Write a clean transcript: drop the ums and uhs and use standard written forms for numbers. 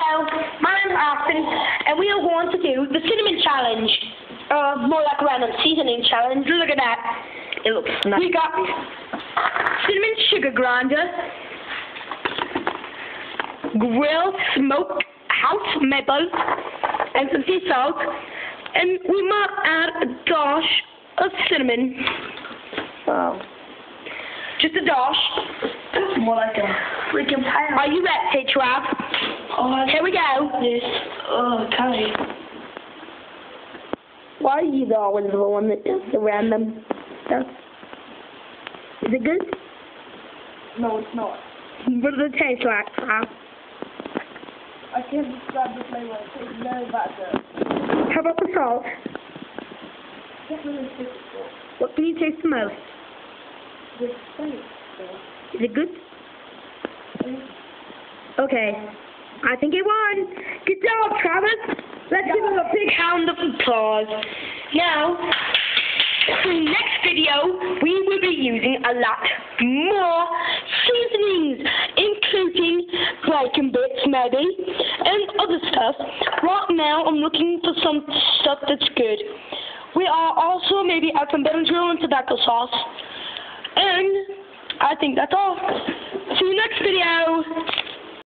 Hello, my name's Austin, and we are going to do the cinnamon challenge. More like random seasoning challenge. Look at that. It looks nice. We got cinnamon sugar grinder, grilled smoked house maple, and some sea salt, and we might add a dash of cinnamon. Wow. Just a dash. More like a freaking pie. Are you ready, Trav? Oh, Here we go. This. Oh, okay. Why are you always the one that does the random stuff? Is it good? No, it's not. What does it taste like, Trav? I can't describe the flavor. It tastes very bad though. How about the salt? I can't really taste it though. What can you taste the most? This thing. Is it good? Okay. I think it won. Good job, Travis. Let's give him a big round of applause. Now, in the next video, we will be using a lot more seasonings, including bacon bits, maybe, and other stuff. Right now, I'm looking for some stuff that's good. We are also maybe add some Benadryl and tobacco sauce. And I think that's all. See you next video.